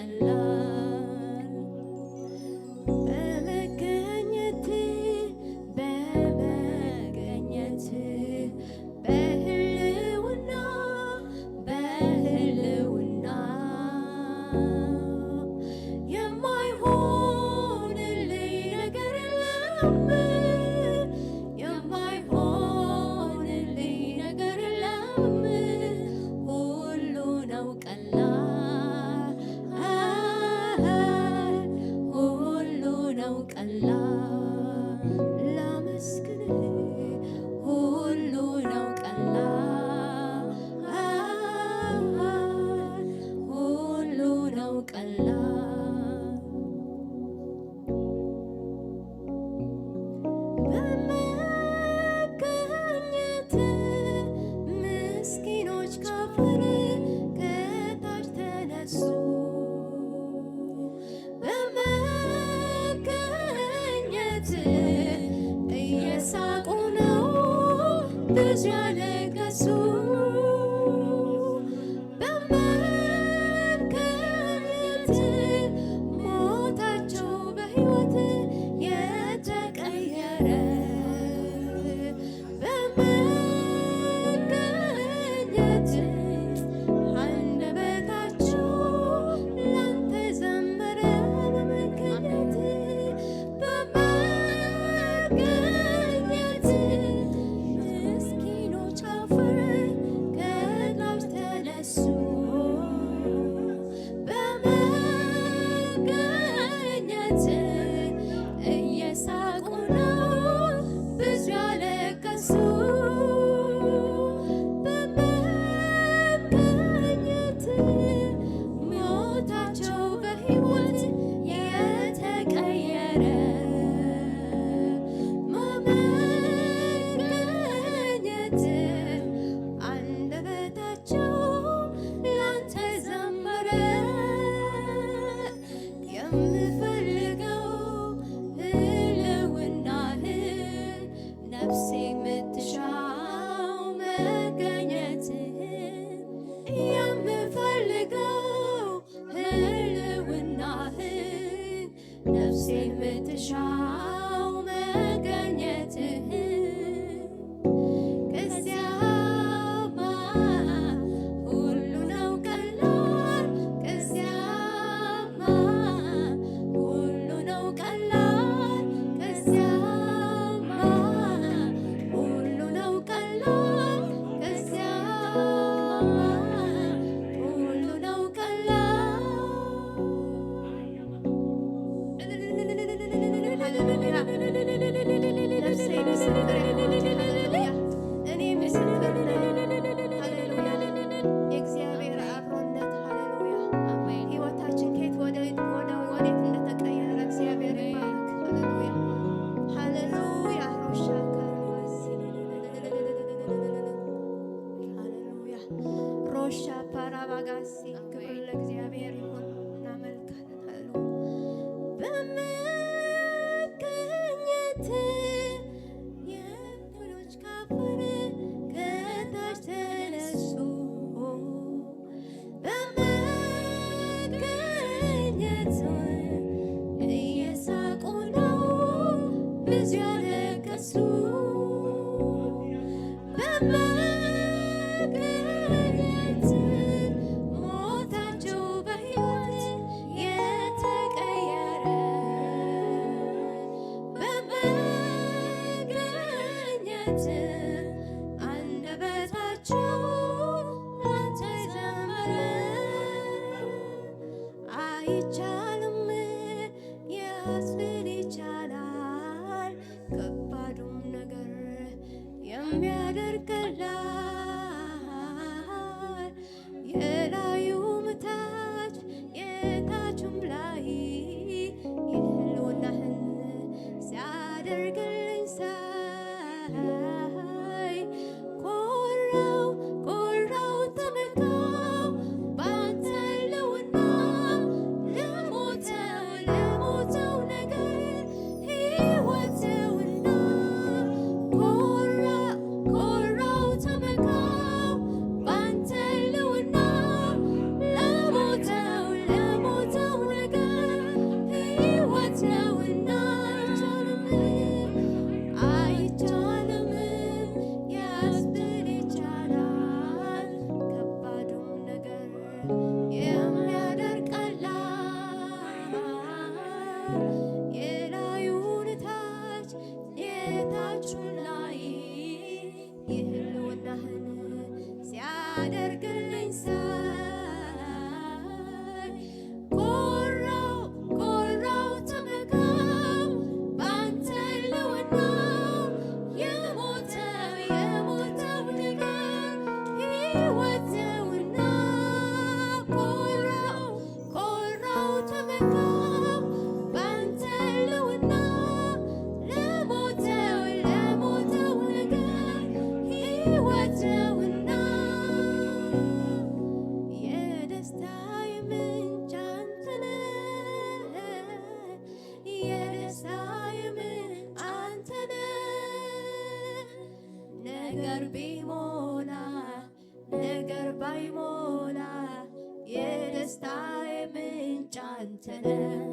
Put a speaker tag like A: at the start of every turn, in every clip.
A: ቀላል በመገኘት በህልውና የማይሆንልኝ ነገር የለም የማይሆንልኝ ነገር የለም ሁሉ ነው ቀላል ሁሉ ነው ቀላል ላመስግንህ ሁሉ ነው ቀላል ሁሉ ነው ቀላል በመገኘት ምስኪኖች ከአፈር ከታች ተነሱ በመገኘት እየሳቁ ነው ብዙ ያለቀሱ በመገኘት ሞታቸው በሕይወት የተቀየረ በመገኘት አንደበታቸው ላንተ ዘመረ በመገኘት በመገኘት ምስኪኖች አፈር ከታች ተነሱ በመገኘት እየሳቁ ነው ብዙ ያለቀሱ በመገኘት ሞታቸው በሕይወት የተቀየረ በመገኘት አንደበታቸው ላንተ ዘመረ የምፈልገው ህልውናህን ነፍሴ የምትሻው መገኘትህን የምፈልገው ህልውናህን ነፍሴ የምትሻው መገኘትህን ከዚያማ ሁሉ ነው ቀላል ከዚያማ ሁሉ ነው ቀላል ከዚያማ ሁሉ ነው ቀላል ከዚያማ ሁሉ ነው ቀላል እኔ ምስክር ነኝ ሃሌሉያ የእግዚአብሔር አብሮነት ሃሌሉያ ሕይወታችን ከየት ወዴት እንደተቀየረ እግዚአብሔር ይባርክ ሃሌሉያ ሃሌሉያ ሃሌሉያ ሮሻ ፓራባጋሲ ክብር ለእግዚአብሔር ይሁን እናመልካለን ሃሌሉያ በመገኘት የምስኪኖች ከአፈር ከታች ተነሱ በመገኘት እየሳቁ ነው ብዙ ያለቀሱ በመገኘት ሞታቸው በሕይወት የተቀየረ በመገኘት አንደበታቸው ላንተ ዘመረ አይቻልም ያስብል ይቻላል ከባዱም ነገር የሚያደርግ ቀላል የላዩም ታች የታቹም ላይ የህልውናህን ሲያደርግልኝ ሳይ ኮራው ተመካው ባንተ ህልውና ለሞተው ነገር ሕይወት ነውና ኮራው ተመካው ባንተ ህልውና ለሞተው ነገር ሕይወት ነውና የደስታዬ ምንጭ አንተ ነህ የደስታዬ ምንጭ አንተ ነህ ነገር ቢሞላ ነገር ባይሞላ የደስታዬ ምንጭ አንተ ነህ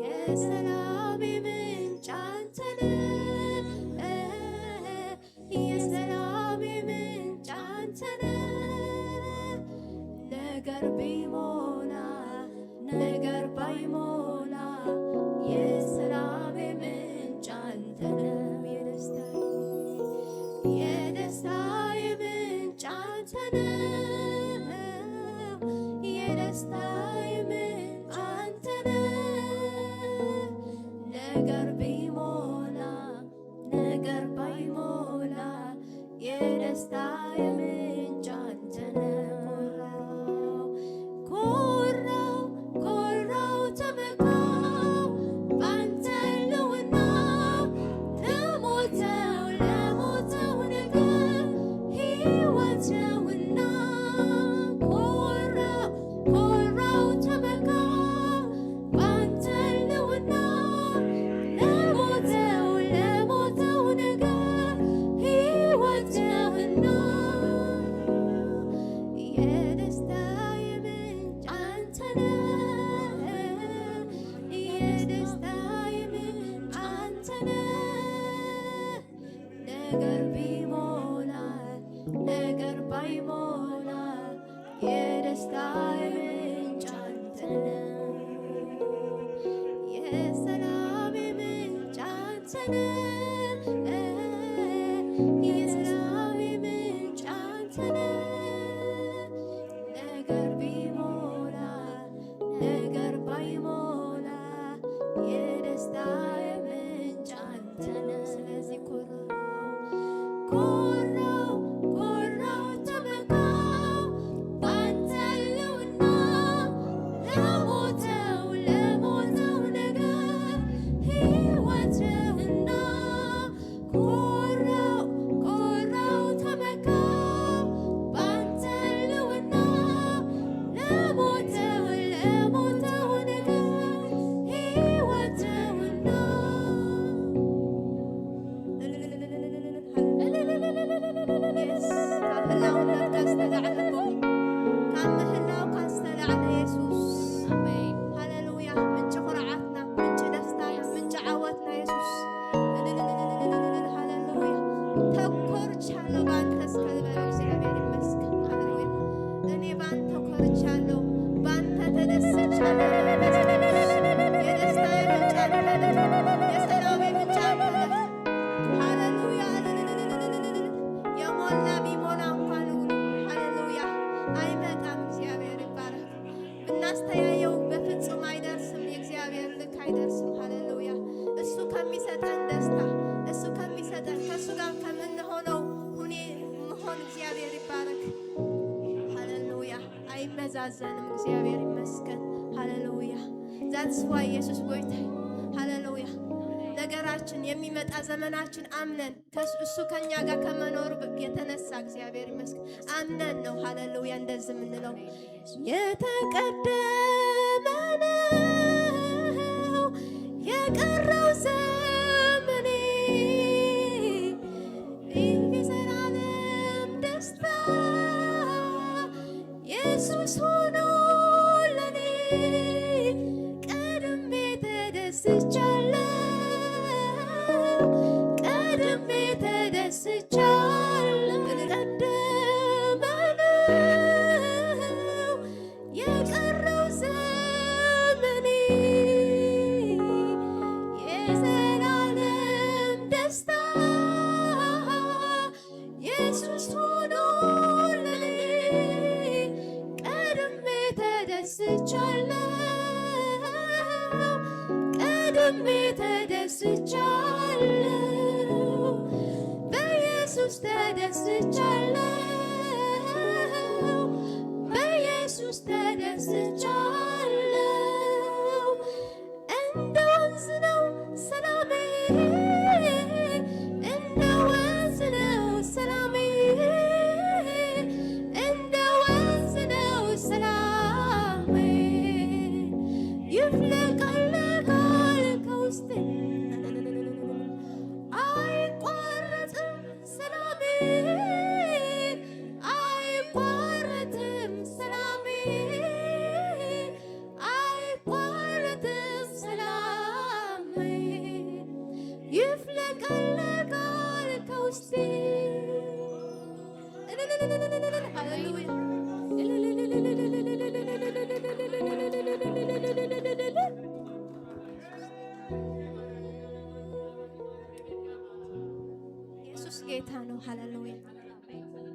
A: የሰላሜ ምንጭ አንተ ነህ የሰላሜ ምንጭ አንተ ነህ ነገር ቢሞላ ነገር ባይሞላ የሰላሜ ምንጭ አንተ ነህ የደስታዬ ምንጭ አንተ ነህ የደስታዬ ምንጭ አንተ ነህ ነገር ቢሞላ ነገር ባይሞላ የደስታዬ ምንጭ አንተ ነህ ኮራው ኮራው ተመካው ባንተ ህልውና ለሞተው ነገር ሕይወት ነውና ኮራው ተመካው ባንተ ህልውና ለሞተው ነገር ሕይወት ነውና የደስታዬ ምንጭ አንተ ነህ የደስታዬ ምንጭ አንተ ነህ ነገር ቢሞላ ነገር ባይሞላ የደስታዬ ምንጭ አንተ ነህ የሰላሜ ምንጭ አንተ ነህ የሰላሜ ምንጭ አንተ ነህ ነገር ቢሞላ ነገር ባይሞላ የደስታዬ ምንጭ አንተ ነህ ስለዚህ ኮራው ተመካው ባንተ ህልውና ለሞተው ነገር ሕይወት ነውና ኮራው ተመካው ባንተ ህልውና ለሞተው ነገር ሕይወት ነውና ካብ ምህላው ካስተላዕለ ኢየሱስ አሜን ሃሌሉያ ምንጭ ኩርዓትና ምንጭ ደስታና ምንጭ ዓወትና ኢየሱስ ሃሌሉያ ተኮርቻለሁ ባንተ እስከ ዝበለ እግዚአብሔር ይመስገን ሃሌሉያ እኔ ባንተ ኮርቻለሁ ባንተ ተደስቻለሁ የደስታዬ ምንጭ አንተ ነህ የሰላሜ ምንጭ አንተ ነህ ሃሌሉያ የሞላ ቢሞላ እንኳን ሃሌሉያ አይመጣም እግዚአብሔር ይባረክ ብናስተያየው በፍጹም አይደርስም የእግዚአብሔር ልክ አይደርስም ሃሌሉያ እሱ ከሚሰጠን ደስታ እሱ ከሚሰጠን ከእሱ ጋር ከምንሆነው መሆን እግዚአብሔር ይባረክ ሃሌሉያ አይመዛዘንም እግዚአብሔር ይመስገን ሃሌሉያ ዛትስ ዋይ ኢየሱስ ጌታ ሃሌሉያ ነገራችን የሚመጣ ዘመናችን አምነን እሱ ከኛ ጋር ከመኖር የተነሳ እግዚአብሔር ይመስገን አምነን ነው ሃሌሉያ እንደዚህ የምንለው የተቀደመ ነው የቀረው ዘመኔ የዘላለም ደስታ ኢየሱስ ሆኖ ለኔ ቀድሜ ተደስቻለሁ ቀድሜ ተደስቻለሁ ቀደመ ነው የቀረው ዘመኔ የዘላለም ደስታ ኢየሱስ ሆኖ ለኔ ቀድሜ ተደስቻለሁ ቀድሜ ተደስቻለሁ በኢየሱስ ተደስቻለሁ በኢየሱስ ተደስቻለሁ ይፍለቀለቃል ከውስጤ አይቋረጥም ሰላሜ አይቋረጥም ሰላሜ አይቋረጥም ሰላሜ ይፍለቀለቃል ከውስጤ ሃሌሉያ ኢየሱስ ጌታ ነው። ሃሌሉያ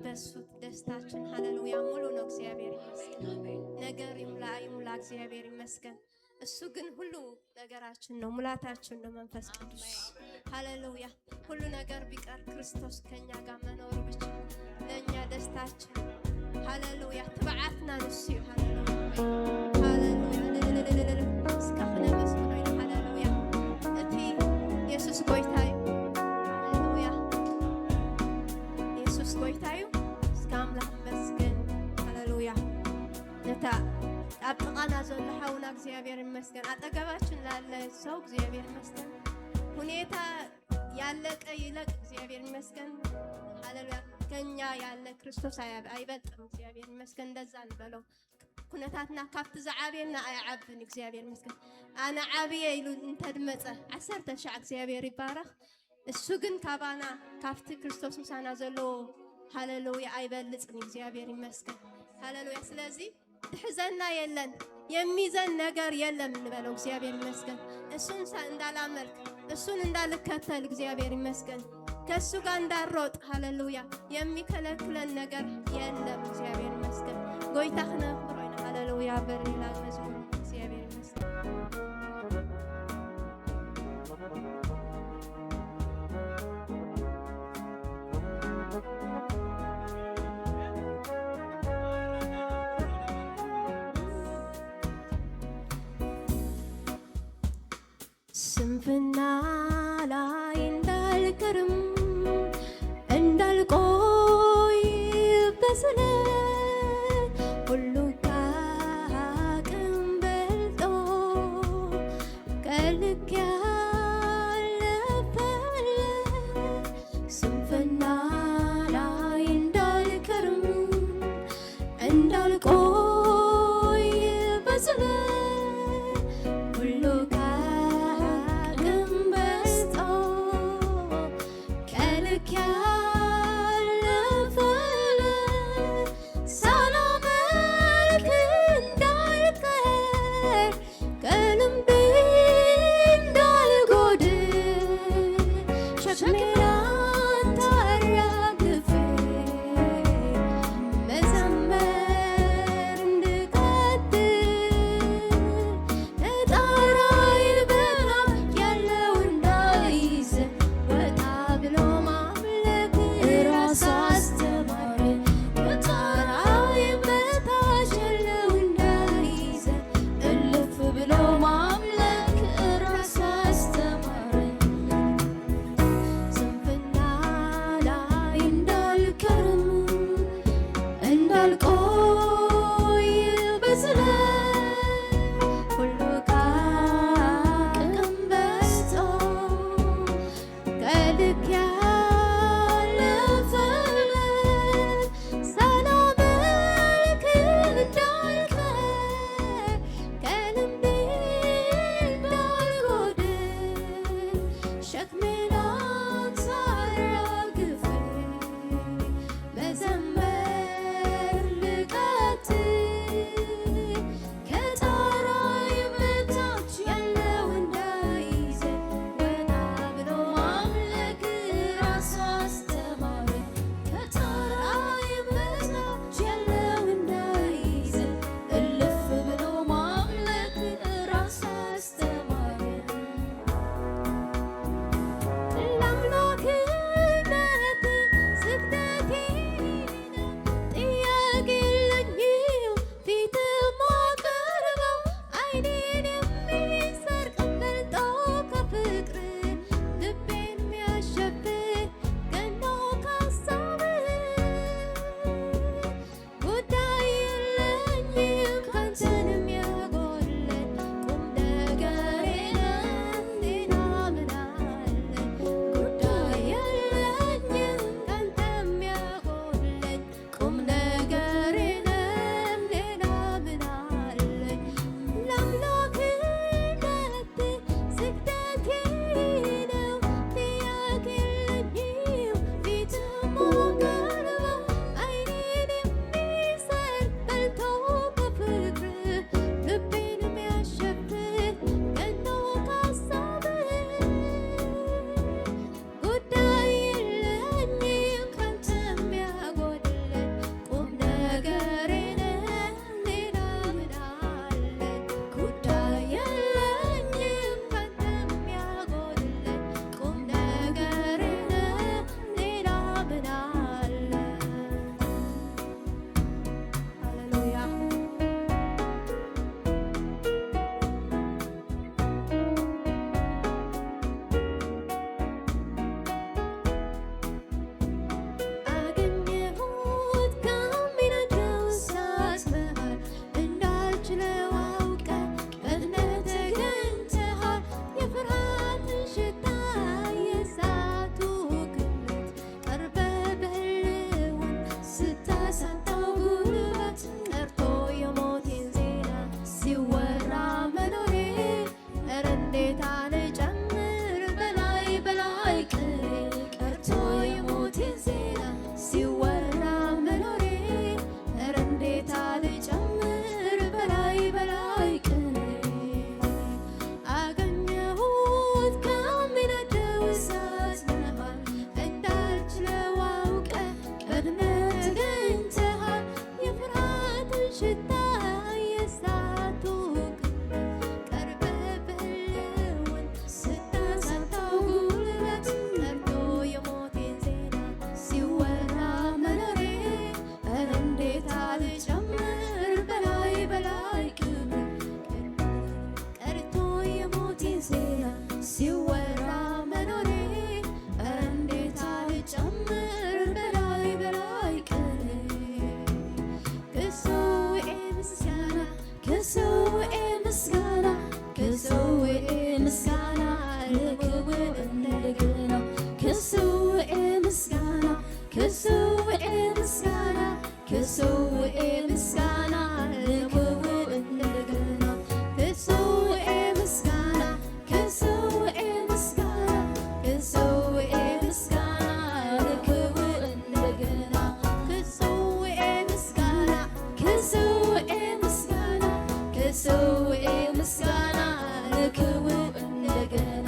A: በሱ ደስታችን ሃሌሉያ ሙሉ ነው። እግዚአብሔር ይመስገን። ነገር ይሙላ ይሙላ እግዚአብሔር ይመስገን። እሱ ግን ሁሉ ነገራችን ነው፣ ሙላታችን ነው መንፈስ ቅዱስ ሃሌሉያ። ሁሉ ነገር ቢቀር ክርስቶስ ከኛ ጋር መኖሩ ብቻ ለኛ ደስታችን ሃሌሉያ። ተባዓትና ንሱ ሃሌሉያ ሃሌሉያ እስካሁን መስሎ ሃሌሉያ እቲ ኢየሱስ ጎይታዩ ሃሌሉያ ኢየሱስ ጎይታዩ እስከ አምላክ መስገን ሃሌሉያ ነታ አጥቃና ዘሎ ሐውና እግዚአብሔር ይመስገን። አጠገባችን ላለ ሰው እግዚአብሔር ይመስገን። ሁኔታ ያለቀ ይለቅ እግዚአብሔር ይመስገን ሃሌሉያ። ከኛ ያለ ክርስቶስ አይበልጥም እግዚአብሔር ይመስገን። እንደዛ እንበለው ኩነታትና ካብቲ ዝዓብየና አይዓብን እግዚአብሔር ይመስገን። አነ ዓብየ ኢሉ እንተድመፀ 10 ሻዕ እግዚአብሔር ይባረኽ። እሱ ግን ካባና ካብቲ ክርስቶስ ምሳና ዘሎ ሃሌሉያ አይበልጽን እግዚአብሔር ይመስገን ሃሌሉያ። ስለዚህ ትሕዘና የለን የሚዘን ነገር የለም እንበለው እግዚአብሔር ይመስገን። እሱን እንዳላመልክ እሱን እንዳልከተል እግዚአብሔር ይመስገን። ከሱ ጋር እንዳሮጥ ሃሌሉያ የሚከለክለን ነገር የለም እግዚአብሔር ይመስገን። ጎይታኽነ ፍሮይና ሃሌሉያ በሌላ መዝሙር እግዚአብሔር ይመስገን። ስንፍና ላይ እንዳልቀርም እንዳልቆይ በስለት ሁሉ ከአቅም በልጦ ከልክ ያለፈለ ስንፍና ላይ እንዳልቀርም እንዳልቆይ በስለት ሁሉ Don't ምስጋና ከሰውዬ ምስጋና ለክብር እንደገና ከሰውዬ ምስጋና ከሰውዬ ምስጋና ከሰውዬ ምስጋና ለክብር እንደገና ከሰውዬ ምስጋና ከሰውዬ ምስጋና ከሰውዬ ምስጋና ለክብር እንደገና ከሰውዬ ምስጋና ከሰውዬ ምስጋና ከሰውዬ ምስጋና ለክብር እንደገና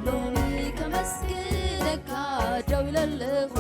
B: ሎሚ ከመስግነካ ደው ይለለኹ